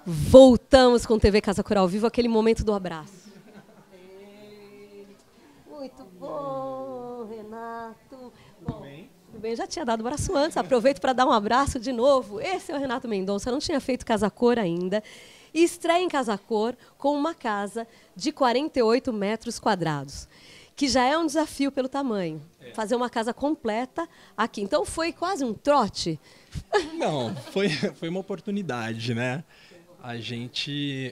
Voltamos com TV Casa Cor ao vivo, aquele momento do abraço. Muito bom, Renato. Bom, tudo bem? Eu já tinha dado o abraço antes, aproveito para dar um abraço de novo. Esse é o Renato Mendonça, não tinha feito Casa Cor ainda. E estreia em Casa Cor com uma casa de 48 metros quadrados, que já é um desafio pelo tamanho. Fazer uma casa completa aqui. Então foi quase um trote? Não, foi uma oportunidade, né?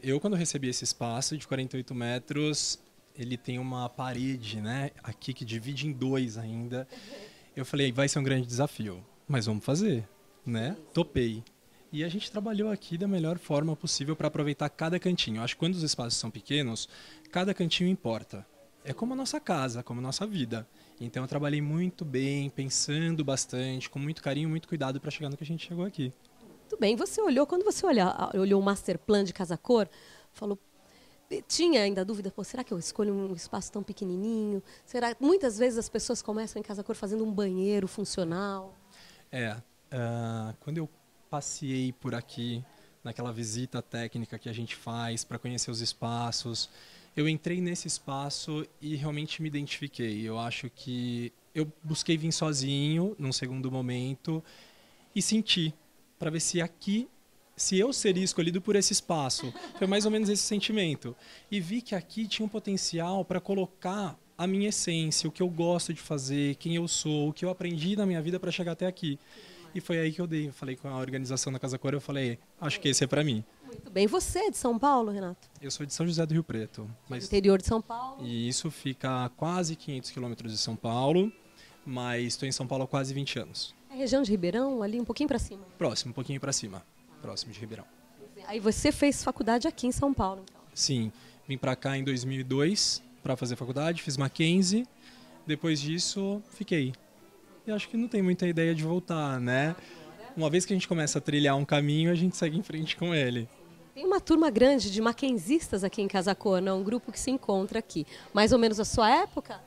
Eu quando recebi esse espaço de 48 metros, ele tem uma parede, né, aqui que divide em dois ainda. Eu falei, vai ser um grande desafio, mas vamos fazer, né? Topei. E a gente trabalhou aqui da melhor forma possível para aproveitar cada cantinho. Eu acho que quando os espaços são pequenos, cada cantinho importa. É como a nossa casa, como a nossa vida. Então eu trabalhei muito bem, pensando bastante, com muito carinho, muito cuidado para chegar no que a gente chegou aqui. Muito bem, quando você olhou o master plan de Casa Cor, falou, tinha ainda dúvida, pô, será que eu escolho um espaço tão pequenininho? Muitas vezes as pessoas começam em Casa Cor fazendo um banheiro funcional. Quando eu passei por aqui, naquela visita técnica que a gente faz para conhecer os espaços, eu entrei nesse espaço e realmente me identifiquei. Eu acho que eu busquei vir sozinho, num segundo momento, e senti, para ver se eu seria escolhido por esse espaço. Foi mais ou menos esse sentimento. E vi que aqui tinha um potencial para colocar a minha essência, o que eu gosto de fazer, quem eu sou, o que eu aprendi na minha vida para chegar até aqui. E foi aí que eu falei com a organização da Casa Cor, eu falei, acho que esse é para mim. Muito bem. Você é de São Paulo, Renato? Eu sou de São José do Rio Preto. Interior de São Paulo? E isso fica a quase 500 quilômetros de São Paulo, mas estou em São Paulo há quase 20 anos. É região de Ribeirão, ali um pouquinho para cima? Próximo, um pouquinho para cima. Próximo de Ribeirão. Aí você fez faculdade aqui em São Paulo, então? Sim, vim para cá em 2002 para fazer faculdade, fiz Mackenzie, depois disso fiquei. E acho que não tem muita ideia de voltar, né? Uma vez que a gente começa a trilhar um caminho, a gente segue em frente com ele. Tem uma turma grande de mackenzistas aqui em Casa Cor, né? Um grupo que se encontra aqui. Mais ou menos a sua época?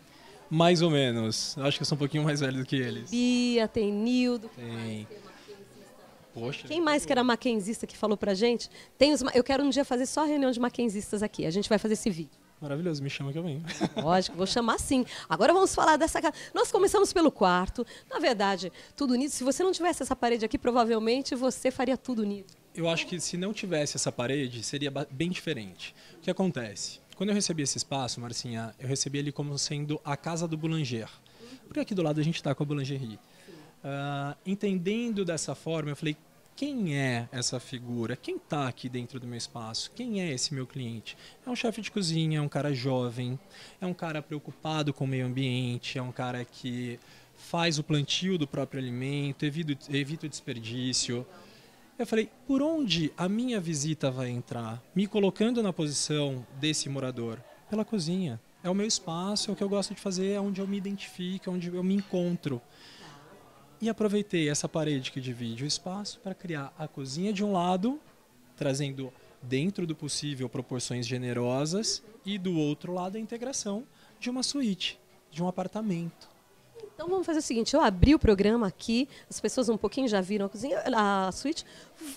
Mais ou menos. Acho que eu sou um pouquinho mais velho do que eles. Bia, tem Nildo. Tem. Poxa. Quem mais que era mackenzista que falou pra gente? Eu quero um dia fazer só reunião de mackenzistas aqui. A gente vai fazer esse vídeo. Maravilhoso, me chama que eu venho. Lógico, vou chamar sim. Agora vamos falar dessa casa. Nós começamos pelo quarto. Na verdade, tudo unido. Se você não tivesse essa parede aqui, provavelmente você faria tudo unido. Eu acho que se não tivesse essa parede, seria bem diferente. O que acontece? Quando eu recebi esse espaço, Marcinha, eu recebi ele como sendo a casa do boulanger. Porque aqui do lado a gente está com a boulangerie. Entendendo dessa forma, eu falei, quem é essa figura? Quem está aqui dentro do meu espaço? Quem é esse meu cliente? É um chefe de cozinha, é um cara jovem, é um cara preocupado com o meio ambiente, é um cara que faz o plantio do próprio alimento, evita o desperdício. Eu falei, por onde a minha visita vai entrar? Me colocando na posição desse morador? Pela cozinha. É o meu espaço, é o que eu gosto de fazer, é onde eu me identifico, é onde eu me encontro. E aproveitei essa parede que divide o espaço para criar a cozinha de um lado, trazendo dentro do possível proporções generosas, e do outro lado a integração de uma suíte, de um apartamento. Então vamos fazer o seguinte, eu abri o programa aqui, as pessoas um pouquinho já viram a cozinha, a suíte.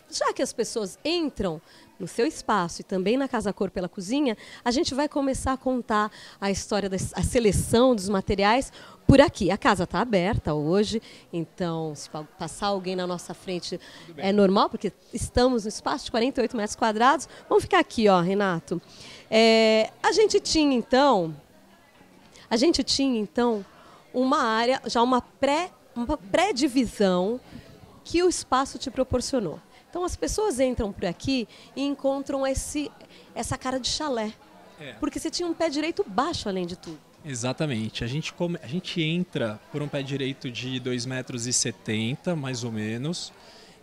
Já que as pessoas entram no seu espaço e também na Casa Cor pela cozinha, a gente vai começar a contar a história da seleção dos materiais por aqui. A casa está aberta hoje, então se passar alguém na nossa frente é normal, porque estamos no espaço de 48 metros quadrados. Vamos ficar aqui, ó, Renato. A gente tinha então uma área, já uma pré-divisão que o espaço te proporcionou. Então as pessoas entram por aqui e encontram essa cara de chalé. Porque você tinha um pé direito baixo, além de tudo. Exatamente. A gente entra por um pé direito de 2,70 m, mais ou menos,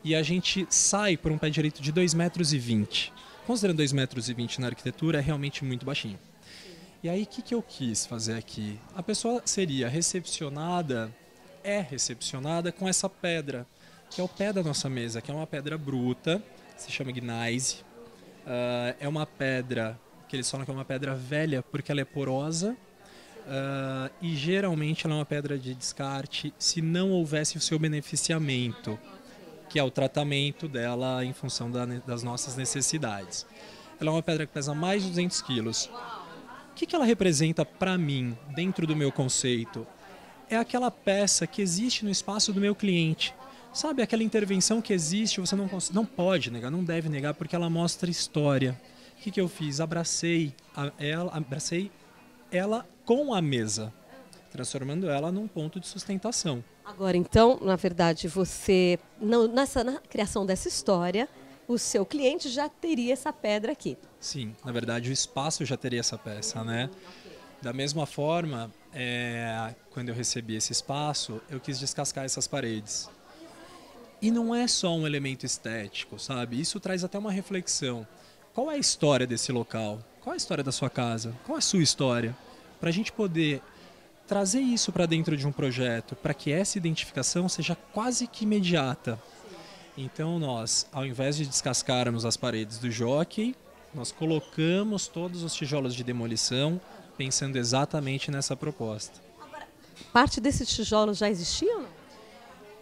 e a gente sai por um pé direito de 2,20 m. Considerando 2,20 m na arquitetura, é realmente muito baixinho. E aí, o que eu quis fazer aqui? A pessoa seria recepcionada com essa pedra, que é o pé da nossa mesa, que é uma pedra bruta, se chama gneiss. É uma pedra, que eles falam que é uma pedra velha, porque ela é porosa, e geralmente ela é uma pedra de descarte se não houvesse o seu beneficiamento, que é o tratamento dela em função das nossas necessidades. Ela é uma pedra que pesa mais de 200 quilos. O que ela representa para mim, dentro do meu conceito? É aquela peça que existe no espaço do meu cliente. Sabe, aquela intervenção que existe, você não pode negar, não deve negar, porque ela mostra história. O que eu fiz? Abracei ela com a mesa, transformando ela num ponto de sustentação. Agora, então, na verdade, você, na criação dessa história, o seu cliente já teria essa pedra aqui. Sim, na verdade, o espaço já teria essa peça, né? Da mesma forma, quando eu recebi esse espaço, eu quis descascar essas paredes. E não é só um elemento estético, sabe? Isso traz até uma reflexão. Qual é a história desse local? Qual é a história da sua casa? Qual é a sua história? Para a gente poder trazer isso para dentro de um projeto, para que essa identificação seja quase que imediata. Então nós, ao invés de descascarmos as paredes do jockey, nós colocamos todos os tijolos de demolição, pensando exatamente nessa proposta. Agora, parte desses tijolos já existia ou não?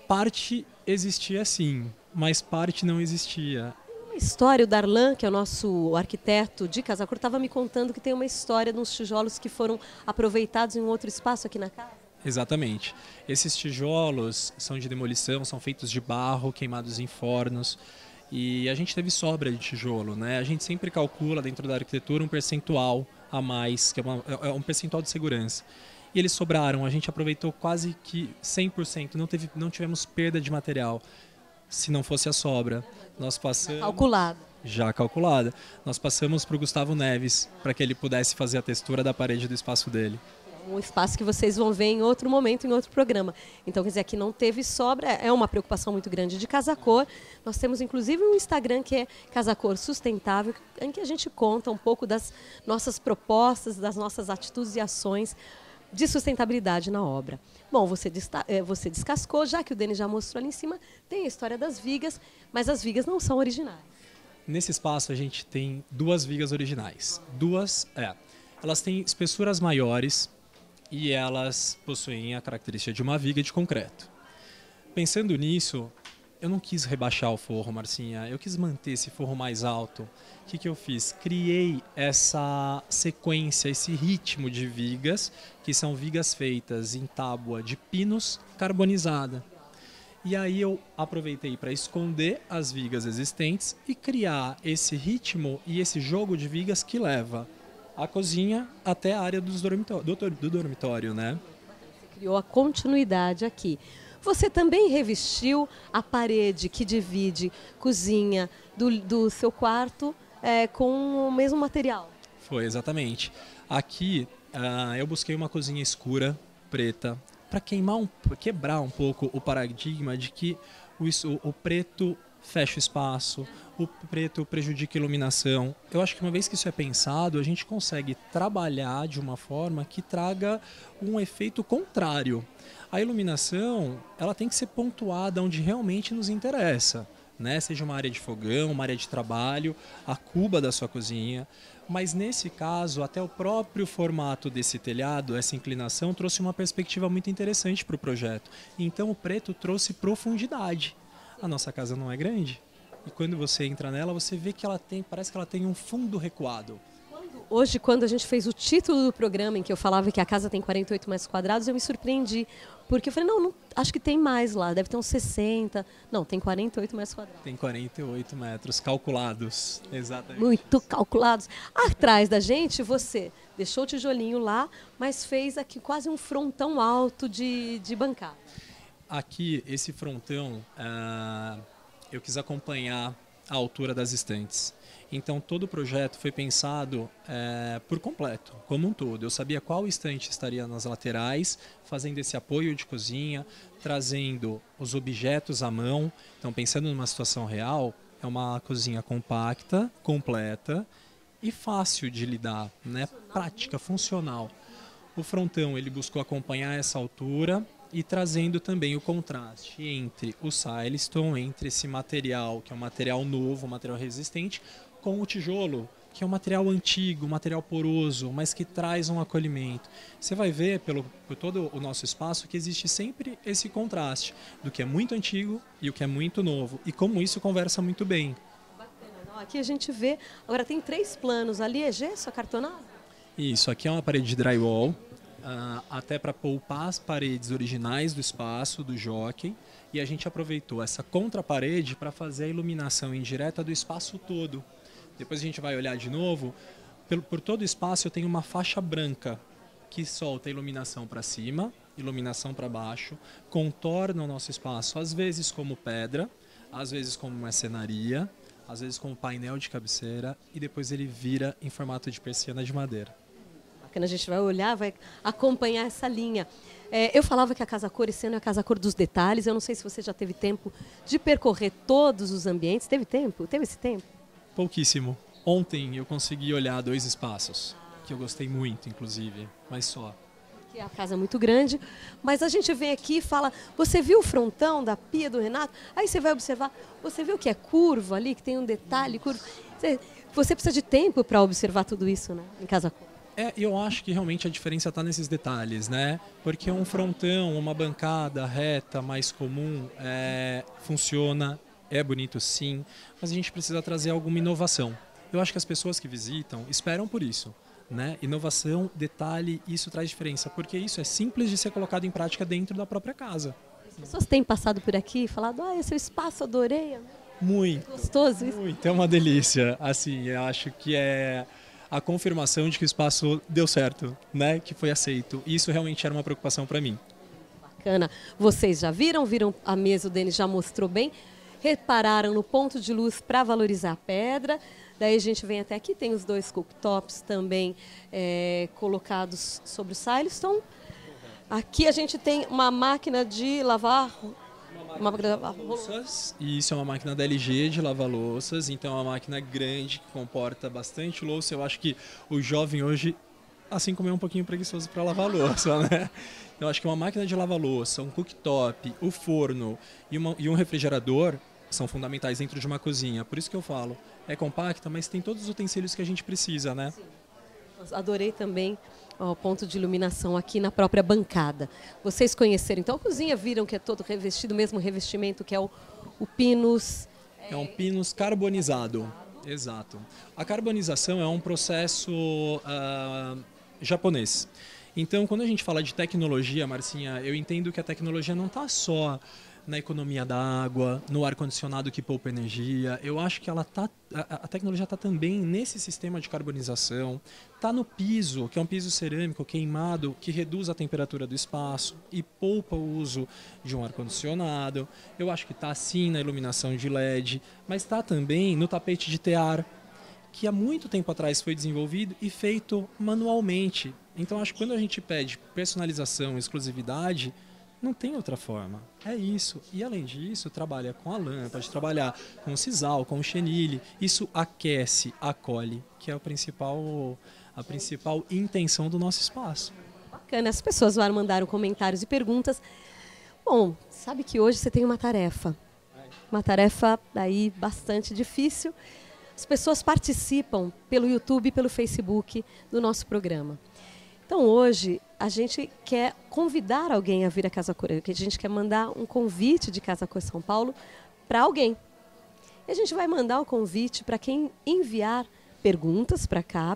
Parte existia sim, mas parte não existia. Uma história, o Darlan, que é o nosso arquiteto de Casa Cor, estava me contando que tem uma história de uns tijolos que foram aproveitados em um outro espaço aqui na casa. Exatamente. Esses tijolos são de demolição, são feitos de barro, queimados em fornos. E a gente teve sobra de tijolo, né? A gente sempre calcula dentro da arquitetura um percentual a mais, que é um percentual de segurança. E eles sobraram, a gente aproveitou quase que 100%, não tivemos perda de material. Se não fosse a sobra, nós passamos... Calculado. Já calculada. Nós passamos para o Gustavo Neves, para que ele pudesse fazer a textura da parede do espaço dele. Um espaço que vocês vão ver em outro momento, em outro programa. Então, quer dizer, aqui não teve sobra, é uma preocupação muito grande de Casa Cor. Nós temos, inclusive, um Instagram que é Casa Cor Sustentável, em que a gente conta um pouco das nossas propostas, das nossas atitudes e ações de sustentabilidade na obra. Bom, você descascou, já que o Denis já mostrou ali em cima, tem a história das vigas, mas as vigas não são originais. Nesse espaço a gente tem 2 vigas originais. Elas têm espessuras maiores e elas possuem a característica de uma viga de concreto. Pensando nisso, eu não quis rebaixar o forro, Marcinha, eu quis manter esse forro mais alto. O que eu fiz? Criei essa sequência, esse ritmo de vigas, que são vigas feitas em tábua de pinos carbonizada. E aí eu aproveitei para esconder as vigas existentes e criar esse ritmo e esse jogo de vigas que leva a cozinha até a área do dormitório, né? Você criou a continuidade aqui. Você também revestiu a parede que divide cozinha do seu quarto com o mesmo material? Foi, exatamente. Aqui eu busquei uma cozinha escura, preta, para quebrar um pouco o paradigma de que o preto fecha o espaço, o preto prejudica a iluminação. Eu acho que uma vez que isso é pensado, a gente consegue trabalhar de uma forma que traga um efeito contrário. A iluminação, ela tem que ser pontuada onde realmente nos interessa, né? Seja uma área de fogão, uma área de trabalho, a cuba da sua cozinha. Mas nesse caso, até o próprio formato desse telhado, essa inclinação, trouxe uma perspectiva muito interessante para o projeto. Então o preto trouxe profundidade. A nossa casa não é grande. E quando você entra nela, você vê que parece que ela tem um fundo recuado. Hoje, quando a gente fez o título do programa, em que eu falava que a casa tem 48 metros quadrados, eu me surpreendi. Porque eu falei, não, acho que tem mais lá, deve ter uns 60. Não, tem 48 metros quadrados. Tem 48 metros calculados, exatamente. Muito calculados. Atrás da gente, você deixou o tijolinho lá, mas fez aqui quase um frontão alto de bancada. Aqui, esse frontão, eu quis acompanhar a altura das estantes. Então, todo o projeto foi pensado por completo, como um todo. Eu sabia qual estante estaria nas laterais, fazendo esse apoio de cozinha, trazendo os objetos à mão. Então, pensando numa situação real, é uma cozinha compacta, completa e fácil de lidar, né? Prática, funcional. O frontão, ele buscou acompanhar essa altura, e trazendo também o contraste entre o silestone, entre esse material, que é um material novo, um material resistente, com o tijolo, que é um material antigo, um material poroso, mas que traz um acolhimento. Você vai ver por todo o nosso espaço que existe sempre esse contraste do que é muito antigo e o que é muito novo, e como isso conversa muito bem. Bacana, não? Aqui a gente vê, agora tem 3 planos, ali é gesso acartonado? Isso, aqui é uma parede de drywall, até para poupar as paredes originais do espaço, do jockey, e a gente aproveitou essa contraparede para fazer a iluminação indireta do espaço todo. Depois a gente vai olhar de novo, por todo o espaço eu tenho uma faixa branca que solta a iluminação para cima, iluminação para baixo, contorna o nosso espaço, às vezes como pedra, às vezes como marcenaria, às vezes como painel de cabeceira, e depois ele vira em formato de persiana de madeira. Bacana, a gente vai olhar, vai acompanhar essa linha. Eu falava que a Casa Cor esse ano é a Casa Cor dos detalhes, eu não sei se você já teve tempo de percorrer todos os ambientes, teve tempo? Teve esse tempo? Pouquíssimo. Ontem eu consegui olhar 2 espaços, que eu gostei muito, inclusive, mas só. Que a casa é muito grande, mas a gente vem aqui e fala, você viu o frontão da pia do Renato? Aí você vai observar, você viu que é curvo ali, que tem um detalhe curvo. Você precisa de tempo para observar tudo isso, né, em Casa Cor. Eu acho que realmente a diferença está nesses detalhes, né? Porque um frontão, uma bancada reta, mais comum, funciona, é bonito sim, mas a gente precisa trazer alguma inovação. Eu acho que as pessoas que visitam esperam por isso, né? Inovação, detalhe, isso traz diferença, porque isso é simples de ser colocado em prática dentro da própria casa. As pessoas têm passado por aqui e falado, esse é o espaço, adorei. Muito. Gostoso isso? Muito, é uma delícia. Assim, eu acho que é a confirmação de que o espaço deu certo, né? Que foi aceito. E isso realmente era uma preocupação para mim. Bacana. Vocês já viram a mesa, o Denis já mostrou bem. Repararam no ponto de luz para valorizar a pedra. Daí a gente vem até aqui, tem os 2 cooktops também colocados sobre o silestone. Aqui a gente tem uma máquina de lavar... Uma máquina de lavar louças. E isso é uma máquina da LG de lavar louças, então é uma máquina grande que comporta bastante louça. Eu acho que o jovem hoje, assim como é um pouquinho preguiçoso para lavar louça, né? Eu acho que uma máquina de lavar louça, um cooktop, o forno e um refrigerador são fundamentais dentro de uma cozinha. Por isso que eu falo, é compacta, mas tem todos os utensílios que a gente precisa, né? Sim. Adorei também o ponto de iluminação aqui na própria bancada. Vocês conheceram, então a cozinha, viram que é todo revestido, mesmo revestimento, que é o pinus... É um pinus carbonizado, exato. A carbonização é um processo japonês. Então, quando a gente fala de tecnologia, Marcinha, eu entendo que a tecnologia não está só na economia da água, no ar-condicionado que poupa energia. Eu acho que a tecnologia está também nesse sistema de carbonização, está no piso, que é um piso cerâmico queimado, que reduz a temperatura do espaço e poupa o uso de um ar-condicionado. Eu acho que está sim na iluminação de LED, mas está também no tapete de tear, que há muito tempo atrás foi desenvolvido e feito manualmente. Então acho que quando a gente pede personalização, exclusividade, não tem outra forma. É isso. E além disso, trabalha com a lã, pode trabalhar com o sisal, com o chenille. Isso aquece, acolhe, que é a principal intenção do nosso espaço. Bacana. As pessoas mandaram comentários e perguntas. Bom, sabe que hoje você tem uma tarefa. Uma tarefa aí bastante difícil. As pessoas participam pelo YouTube e pelo Facebook do nosso programa. Então hoje a gente quer convidar alguém a vir à Casa Cor, a gente quer mandar um convite de Casa Cor São Paulo para alguém. E a gente vai mandar o convite para quem enviar perguntas para cá,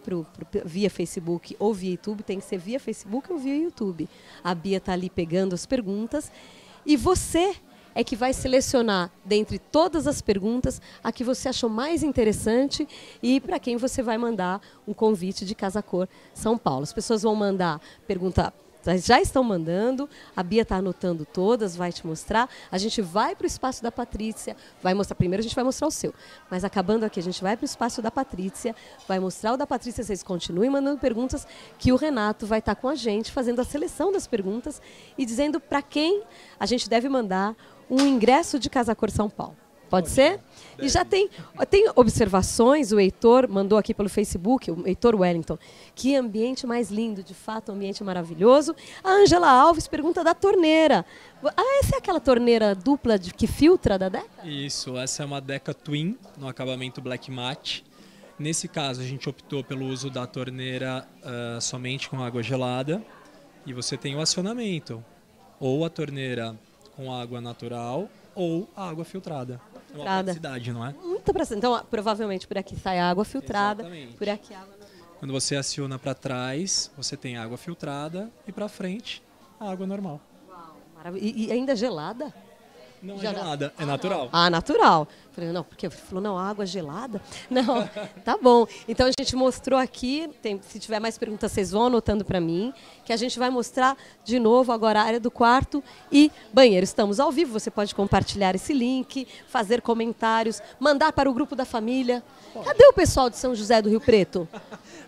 via Facebook ou via YouTube, tem que ser via Facebook ou via YouTube. A Bia está ali pegando as perguntas e você é que vai selecionar, dentre todas as perguntas, a que você achou mais interessante e para quem você vai mandar um convite de Casa Cor São Paulo. As pessoas vão mandar pergunta, já estão mandando, a Bia está anotando todas, vai te mostrar. A gente vai para o espaço da Patrícia, vai mostrar, primeiro a gente vai mostrar o seu, mas acabando aqui a gente vai para o espaço da Patrícia, vai mostrar o da Patrícia, vocês continuem mandando perguntas que o Renato vai estar com a gente, fazendo a seleção das perguntas e dizendo para quem a gente deve mandar um ingresso de Casa Cor São Paulo. Pode ser? E já tem observações, o Heitor mandou aqui pelo Facebook, o Heitor Wellington. Que ambiente mais lindo, de fato, um ambiente maravilhoso. A Ângela Alves pergunta da torneira. Essa é aquela torneira dupla que filtra da Deca? Isso, essa é uma Deca Twin, no acabamento Black Matte. Nesse caso, a gente optou pelo uso da torneira somente com água gelada. E você tem o acionamento, ou a torneira com água natural, ou a água filtrada. É uma praticidade, não é? Muita praticidade. Então, provavelmente por aqui sai água filtrada, Exatamente. por aqui água normal. Quando você aciona para trás, você tem água filtrada e para frente, a água normal. Uau, maravilha. E ainda gelada? Não é gelada, é natural. Natural. Falei, não, porque ele falou, não, água gelada? Não, tá bom. Então a gente mostrou aqui, se tiver mais perguntas, vocês vão anotando para mim, que a gente vai mostrar de novo agora a área do quarto e banheiro. Estamos ao vivo, você pode compartilhar esse link, fazer comentários, mandar para o grupo da família. Cadê o pessoal de São José do Rio Preto?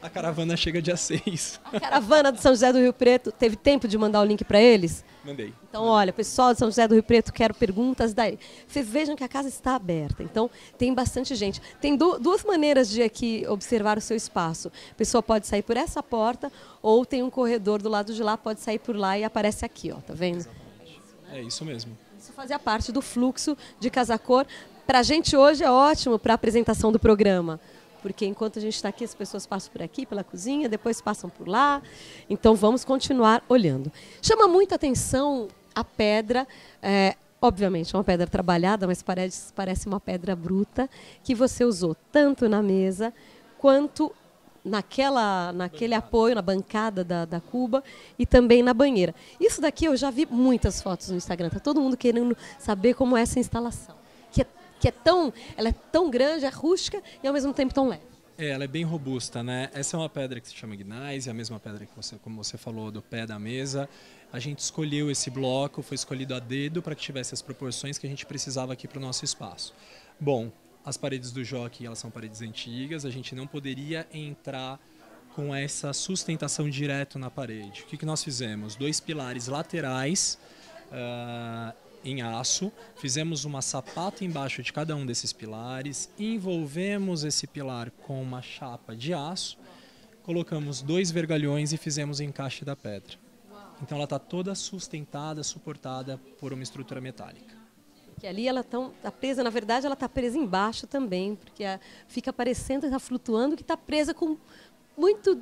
A caravana chega dia 6. A caravana de São José do Rio Preto, teve tempo de mandar o link para eles? Mandei. Então, olha, pessoal de São José do Rio Preto, quero perguntas daí. Vocês vejam que a casa está aberta, então tem bastante gente. Tem duas maneiras de aqui observar o seu espaço. A pessoa pode sair por essa porta ou tem um corredor do lado de lá, pode sair por lá e aparece aqui, ó, tá vendo? Exatamente. É isso mesmo. Isso fazia parte do fluxo de Casa Cor. Pra gente hoje é ótimo para a apresentação do programa. Porque enquanto a gente está aqui, as pessoas passam por aqui, pela cozinha, depois passam por lá. Então, vamos continuar olhando. Chama muita atenção a pedra, obviamente, é uma pedra trabalhada, mas parece uma pedra bruta, que você usou tanto na mesa, quanto naquele apoio, na bancada da cuba, e também na banheira. Isso daqui eu já vi muitas fotos no Instagram. Está todo mundo querendo saber como é essa instalação. Ela é tão grande, é rústica e ao mesmo tempo tão leve. Ela é bem robusta, né? Essa é uma pedra que se chama gneiss, é a mesma pedra que como você falou, do pé da mesa. A gente escolheu esse bloco, foi escolhido a dedo para que tivesse as proporções que a gente precisava aqui para o nosso espaço. Bom, as paredes do Jockey, elas são paredes antigas, a gente não poderia entrar com essa sustentação direto na parede. O que nós fizemos? 2 pilares laterais, em aço, fizemos uma sapata embaixo de cada um desses pilares, envolvemos esse pilar com uma chapa de aço, colocamos 2 vergalhões e fizemos o encaixe da pedra. Então ela está toda sustentada, suportada por uma estrutura metálica. Que ali ela está presa, na verdade ela está presa embaixo também, porque fica parecendo que está flutuando, que está presa com muito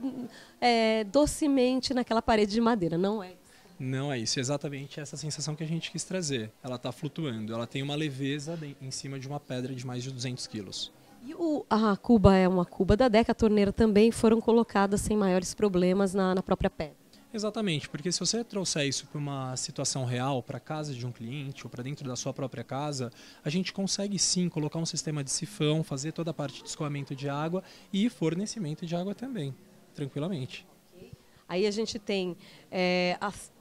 docemente naquela parede de madeira, não é? Não é isso, é exatamente essa sensação que a gente quis trazer. Ela está flutuando, ela tem uma leveza em cima de uma pedra de mais de 200 quilos. E a cuba é uma cuba da Deca, a torneira também foram colocadas sem maiores problemas na própria pedra. Exatamente, porque se você trouxer isso para uma situação real, para a casa de um cliente ou para dentro da sua própria casa, a gente consegue sim colocar um sistema de sifão, fazer toda a parte de escoamento de água e fornecimento de água também, tranquilamente. Aí a gente tem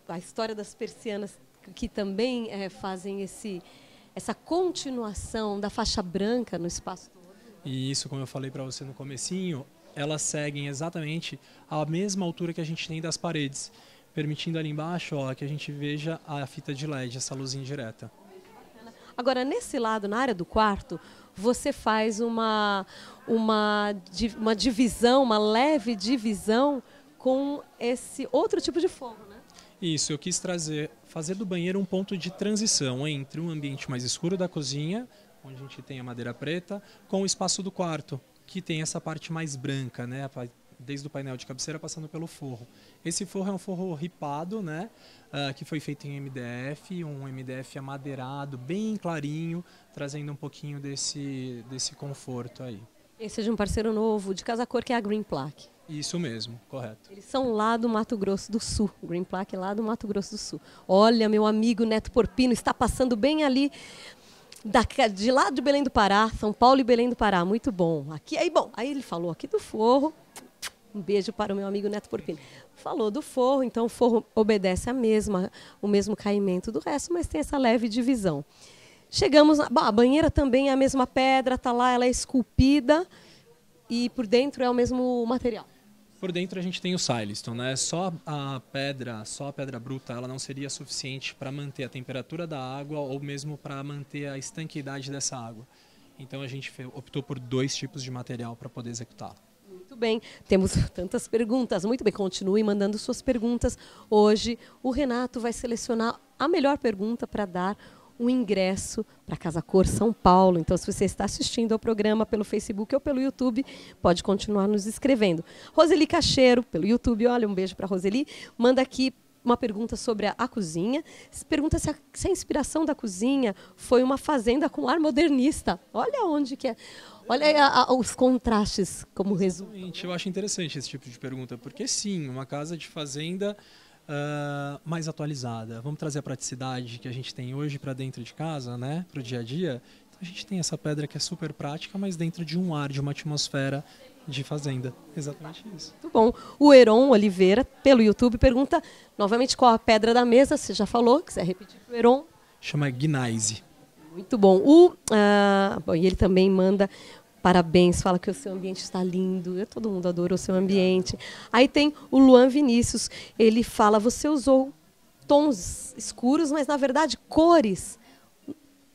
a história das persianas que também fazem essa continuação da faixa branca no espaço todo. E isso, como eu falei para você no comecinho, elas seguem exatamente a mesma altura que a gente tem das paredes, permitindo ali embaixo que a gente veja a fita de LED, essa luz indireta. Agora, nesse lado, na área do quarto, você faz uma divisão, uma leve divisão com esse outro tipo de forro, né? Isso, eu quis fazer do banheiro um ponto de transição entre um ambiente mais escuro da cozinha, onde a gente tem a madeira preta, com o espaço do quarto, que tem essa parte mais branca, né? Desde o painel de cabeceira passando pelo forro. Esse forro é um forro ripado, né? Que foi feito em MDF, um MDF amadeirado, bem clarinho, trazendo um pouquinho desse conforto aí. Esse é de um parceiro novo de Casa Cor, que é a Green Plaque. Isso mesmo, correto. Eles são lá do Mato Grosso do Sul. Green Plaque é lá do Mato Grosso do Sul. Olha, meu amigo Neto Porpino está passando bem ali, de lá de Belém do Pará, São Paulo e Belém do Pará. Muito bom. Aí ele falou aqui do forro. Um beijo para o meu amigo Neto Porpino. Falou do forro, então o forro obedece o mesmo caimento do resto, mas tem essa leve divisão. Chegamos, a banheira também é a mesma pedra, está lá, ela é esculpida e por dentro é o mesmo material. Por dentro a gente tem o Silestone, né? Só a pedra bruta, ela não seria suficiente para manter a temperatura da água ou mesmo para manter a estanqueidade dessa água. Então a gente optou por 2 tipos de material para poder executá-la. Muito bem, temos tantas perguntas. Muito bem, continue mandando suas perguntas. Hoje o Renato vai selecionar a melhor pergunta para dar um ingresso para a Casa Cor São Paulo. Então, se você está assistindo ao programa pelo Facebook ou pelo YouTube, pode continuar nos escrevendo. Roseli Cacheiro, pelo YouTube, olha, um beijo para a Roseli, manda aqui uma pergunta sobre a cozinha. Pergunta se a inspiração da cozinha foi uma fazenda com ar modernista. Olha onde que é. Olha os contrastes como resumo. Eu acho interessante esse tipo de pergunta, porque sim, uma casa de fazenda mais atualizada. Vamos trazer a praticidade que a gente tem hoje para dentro de casa, né, para o dia a dia. Então a gente tem essa pedra que é super prática, mas dentro de um ar, de uma atmosfera de fazenda. Exatamente isso. Muito bom. O Heron Oliveira, pelo YouTube, pergunta novamente qual a pedra da mesa. Você já falou, quiser repetir para o Heron? Chama Gneiss. Muito bom. Bom, e ele também manda parabéns, fala que o seu ambiente está lindo. Todo mundo adora o seu ambiente. Aí tem o Luan Vinícius, ele fala, você usou tons escuros, mas na verdade cores.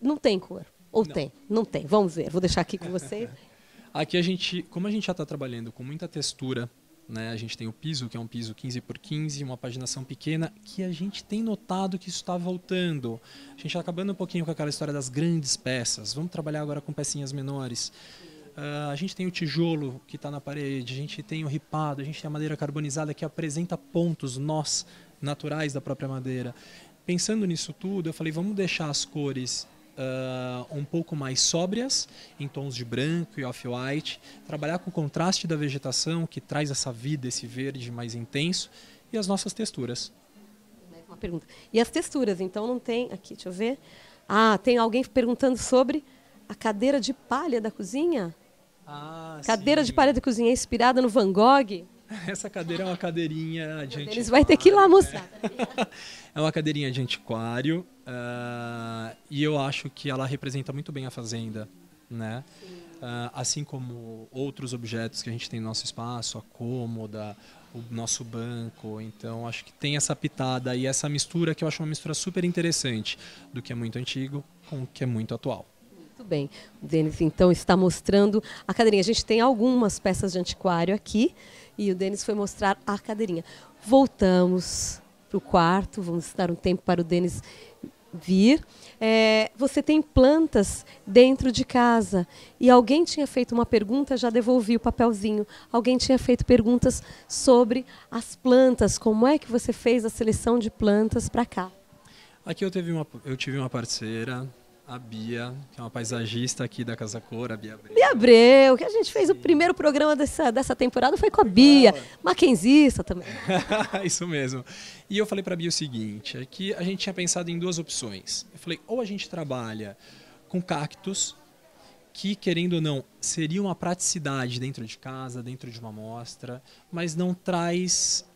Não tem cor. Ou não. Tem? Não tem. Vamos ver. Vou deixar aqui com você. Aqui como a gente já está trabalhando com muita textura, né, a gente tem o piso, que é um piso 15x15, uma paginação pequena, que a gente tem notado que isso está voltando. A gente está acabando um pouquinho com aquela história das grandes peças. Vamos trabalhar agora com pecinhas menores. A gente tem o tijolo que está na parede, a gente tem o ripado, a gente tem a madeira carbonizada que apresenta pontos, nós naturais da própria madeira. Pensando nisso tudo, eu falei, vamos deixar as cores um pouco mais sóbrias, em tons de branco e off-white, trabalhar com o contraste da vegetação, que traz essa vida, esse verde mais intenso, e as nossas texturas. Uma pergunta. E as texturas, então não tem... Aqui, deixa eu ver. Tem alguém perguntando sobre a cadeira de palha da cozinha? Cadeira de palha da cozinha inspirada no Van Gogh? Essa cadeira é uma cadeirinha de antiquário. Eles vão ter que ir lá mostrar. É uma cadeirinha de antiquário e eu acho que ela representa muito bem a fazenda, né? Assim como outros objetos que a gente tem no nosso espaço, a cômoda, o nosso banco. Então acho que tem essa pitada e essa mistura que eu acho uma mistura super interessante do que é muito antigo com o que é muito atual. Muito bem. O Denis, então, está mostrando a cadeirinha. A gente tem algumas peças de antiquário aqui e o Denis foi mostrar a cadeirinha. Voltamos para o quarto, vamos dar um tempo para o Denis vir. Você tem plantas dentro de casa e alguém tinha feito uma pergunta, já devolvi o papelzinho. Alguém tinha feito perguntas sobre as plantas, como é que você fez a seleção de plantas para cá? Aqui eu tive uma parceira, a Bia, que é uma paisagista aqui da Casa Cor, a Bia Abreu. Bia Abreu, que a gente fez o primeiro programa dessa temporada, foi com a Bia, maquenzista também. Isso mesmo. E eu falei para a Bia o seguinte, é que a gente tinha pensado em 2 opções. Eu falei, ou a gente trabalha com cactos, que, querendo ou não, seria uma praticidade dentro de casa, dentro de uma amostra, mas não traz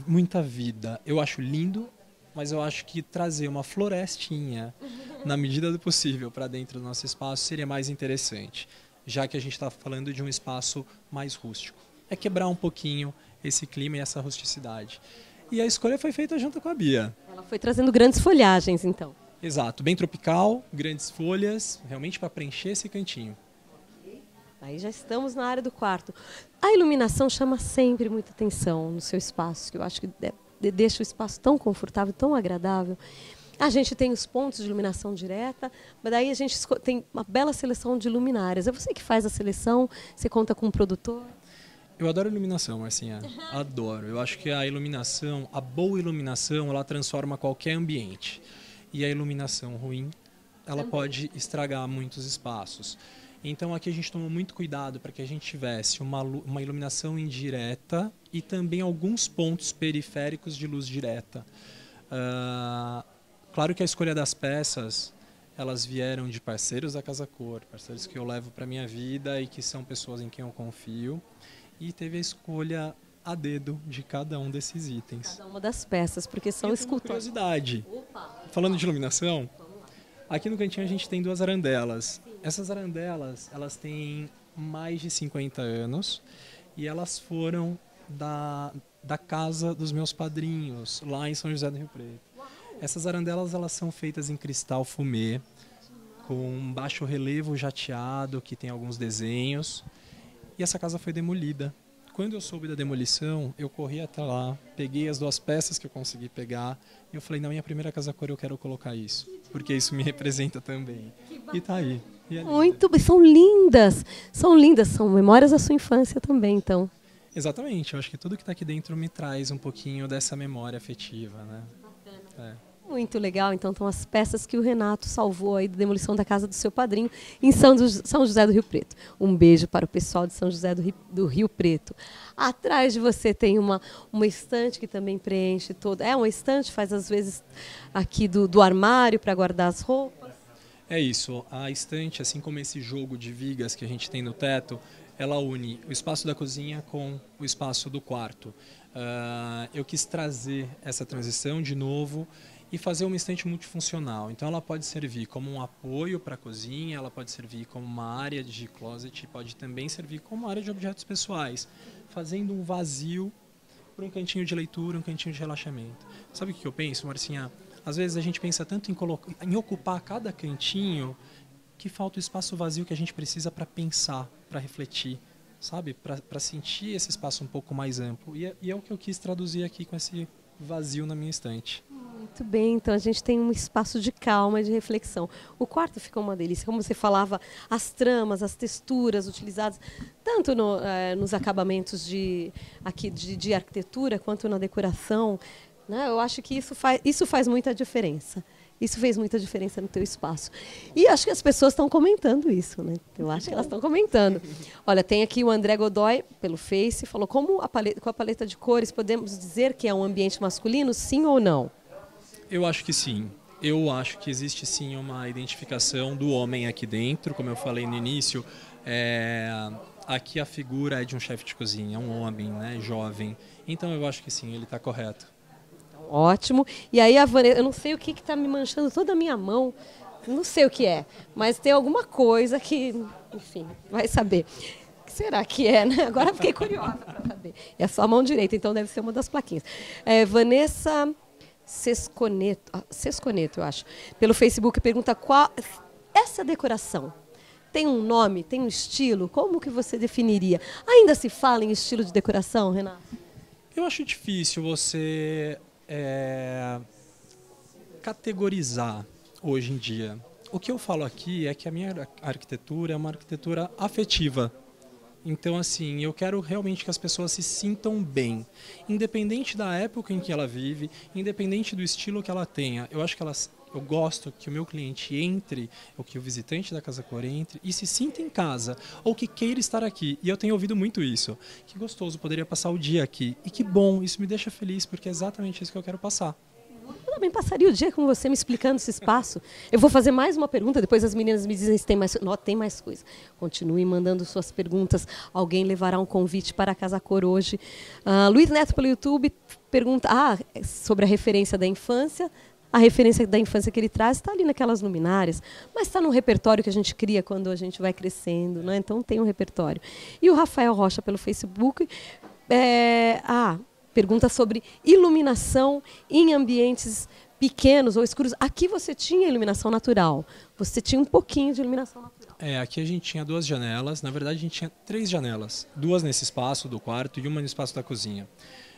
muita vida. Eu acho lindo, mas eu acho que trazer uma florestinha, na medida do possível, para dentro do nosso espaço seria mais interessante, já que a gente está falando de um espaço mais rústico. É quebrar um pouquinho esse clima e essa rusticidade. E a escolha foi feita junto com a Bia. Ela foi trazendo grandes folhagens, então. Exato, bem tropical, grandes folhas, realmente para preencher esse cantinho. Aí já estamos na área do quarto. A iluminação chama sempre muita atenção no seu espaço, que eu acho que deixa o espaço tão confortável, tão agradável. A gente tem os pontos de iluminação direta, mas daí a gente tem uma bela seleção de luminárias. É você que faz a seleção? Você conta com um produtor? Eu adoro iluminação, Marcinha. Adoro. Eu acho que a iluminação, a boa iluminação, ela transforma qualquer ambiente. E a iluminação ruim, ela pode estragar muitos espaços. Então aqui a gente tomou muito cuidado para que a gente tivesse uma iluminação indireta e também alguns pontos periféricos de luz direta. Claro que a escolha das peças, elas vieram de parceiros da Casa Cor, parceiros que eu levo para a minha vida e que são pessoas em quem eu confio. E teve a escolha a dedo de cada um desses itens. Cada uma das peças, porque são escultores. Curiosidade. Falando de iluminação, aqui no cantinho a gente tem 2 arandelas. Essas arandelas, elas têm mais de 50 anos e elas foram da casa dos meus padrinhos, lá em São José do Rio Preto. Essas arandelas, elas são feitas em cristal fumê, com um baixo relevo jateado, que tem alguns desenhos. E essa casa foi demolida. Quando eu soube da demolição, eu corri até lá, peguei as 2 peças que eu consegui pegar, e eu falei, na minha primeira casa cor eu quero colocar isso, porque isso me representa também. E tá aí. E é Muito bem, são lindas, são memórias da sua infância também, então. Exatamente, eu acho que tudo que está aqui dentro me traz um pouquinho dessa memória afetiva, né? Muito legal, então estão as peças que o Renato salvou aí da demolição da casa do seu padrinho em São José do Rio Preto. Um beijo para o pessoal de São José do Rio Preto. Atrás de você tem uma estante que também preenche todo. É uma estante, faz às vezes aqui do armário para guardar as roupas. É isso, a estante, assim como esse jogo de vigas que a gente tem no teto, ela une o espaço da cozinha com o espaço do quarto. Eu quis trazer essa transição de novo e fazer uma estante multifuncional. Então ela pode servir como um apoio para a cozinha, ela pode servir como uma área de closet, pode também servir como uma área de objetos pessoais, fazendo um vazio para um cantinho de leitura, um cantinho de relaxamento. Sabe o que eu penso, Marcinha? Às vezes a gente pensa tanto em ocupar cada cantinho que falta o espaço vazio que a gente precisa para pensar, para refletir, sabe? Para sentir esse espaço um pouco mais amplo. E é o que eu quis traduzir aqui com esse vazio na minha estante. Muito bem, então a gente tem um espaço de calma e de reflexão. O quarto ficou uma delícia, como você falava, as tramas, as texturas utilizadas, tanto nos acabamentos de arquitetura quanto na decoração, né? Eu acho que isso faz muita diferença. Isso fez muita diferença no teu espaço. E acho que as pessoas estão comentando isso, né? Eu acho que elas estão comentando. Olha, tem aqui o André Godoy, pelo Face, falou, com a paleta de cores, podemos dizer que é um ambiente masculino, sim ou não? Eu acho que sim. Eu acho que existe sim uma identificação do homem aqui dentro, como eu falei no início. Aqui a figura é de um chefe de cozinha, um homem, né, jovem. Então eu acho que sim, ele está correto. Ótimo. E aí a Vanessa, eu não sei o que está me manchando toda a minha mão, não sei o que é, mas tem alguma coisa que, enfim, vai saber. O que será que é, né? Agora fiquei curiosa para saber. É só a mão direita, então deve ser uma das plaquinhas. Vanessa Sesconeto, eu acho, pelo Facebook, pergunta qual essa decoração tem um nome, tem um estilo, como que você definiria? Ainda se fala em estilo de decoração, Renato? Eu acho difícil você categorizar hoje em dia. O que eu falo aqui é que a minha arquitetura é uma arquitetura afetiva. Então, assim, eu quero realmente que as pessoas se sintam bem, independente da época em que ela vive, independente do estilo que ela tenha. Eu acho que eu gosto que o meu cliente entre, ou que o visitante da Casa Cor entre e se sinta em casa, ou que queira estar aqui. E eu tenho ouvido muito isso. Que gostoso, poderia passar o dia aqui. E que bom, isso me deixa feliz, porque é exatamente isso que eu quero passar. Eu também passaria o dia com você me explicando esse espaço. Eu vou fazer mais uma pergunta, depois as meninas me dizem se tem mais. Não, tem mais coisa. Continue mandando suas perguntas. Alguém levará um convite para a Casa Cor hoje. Luiz Neto, pelo YouTube, pergunta sobre a referência da infância. A referência da infância que ele traz está ali naquelas luminárias, mas está no repertório que a gente cria quando a gente vai crescendo, né? Então tem um repertório. E o Rafael Rocha, pelo Facebook, pergunta sobre iluminação em ambientes pequenos ou escuros. Aqui você tinha iluminação natural. Você tinha um pouquinho de iluminação natural. Aqui a gente tinha 2 janelas. Na verdade, a gente tinha 3 janelas. 2 nesse espaço do quarto e uma no espaço da cozinha.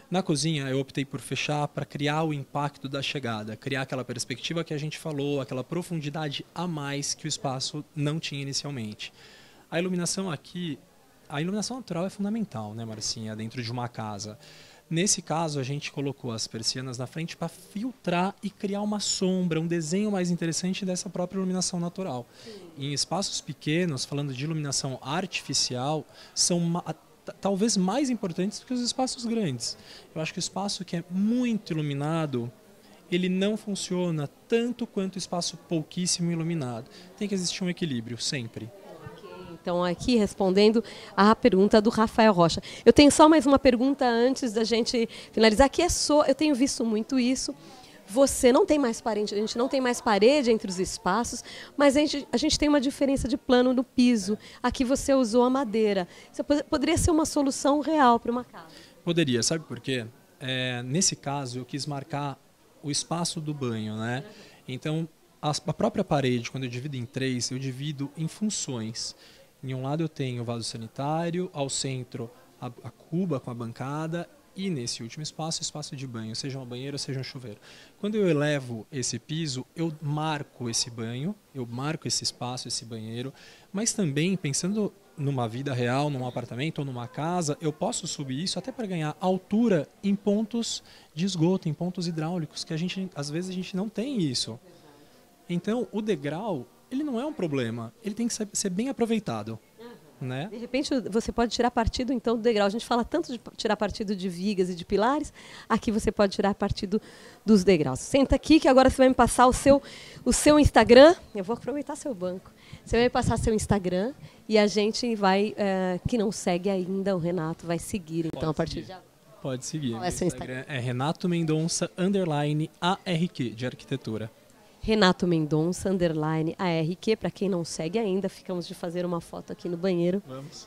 Na cozinha, eu optei por fechar para criar o impacto da chegada, criar aquela perspectiva que a gente falou, aquela profundidade a mais que o espaço não tinha inicialmente. A iluminação aqui, a iluminação natural é fundamental, né, Marcinha, dentro de uma casa. Nesse caso, a gente colocou as persianas na frente para filtrar e criar uma sombra, um desenho mais interessante dessa própria iluminação natural. Sim. Em espaços pequenos, falando de iluminação artificial, são talvez mais importantes do que os espaços grandes. Eu acho que o espaço que é muito iluminado, ele não funciona tanto quanto o espaço pouquíssimo iluminado. Tem que existir um equilíbrio, sempre. Então, aqui respondendo à pergunta do Rafael Rocha. Eu tenho só mais uma pergunta antes da gente finalizar, que eu tenho visto muito isso. Você não tem mais parede, a gente não tem mais parede entre os espaços, mas a gente tem uma diferença de plano no piso. Aqui você usou a madeira. Isso poderia ser uma solução real para uma casa. Poderia, sabe por quê? Nesse caso, eu quis marcar o espaço do banho, né? Então, a própria parede, quando eu divido em 3, eu divido em funções. Em um lado eu tenho o vaso sanitário, ao centro a cuba com a bancada e nesse último espaço, espaço de banho, seja uma banheira, seja um chuveiro. Quando eu elevo esse piso, eu marco esse banho, eu marco esse espaço, esse banheiro, mas também pensando numa vida real, num apartamento ou numa casa, eu posso subir isso até para ganhar altura em pontos de esgoto, em pontos hidráulicos, que às vezes a gente não tem isso. Então, o degrau, ele não é um problema, ele tem que ser bem aproveitado. Né? De repente, você pode tirar partido, então, do degrau. A gente fala tanto de tirar partido de vigas e de pilares, aqui você pode tirar partido dos degraus. Senta aqui que agora você vai me passar o seu Instagram. Eu vou aproveitar seu banco. Você vai me passar seu Instagram e a gente vai, que não segue ainda, o Renato vai seguir. Então, Pode a partir seguir. de agora. Pode seguir. Qual é seu Instagram? É Renato Mendonça _ARQ, de arquitetura. Renato Mendonça _ARQ. Para quem não segue ainda, ficamos de fazer uma foto aqui no banheiro. Vamos.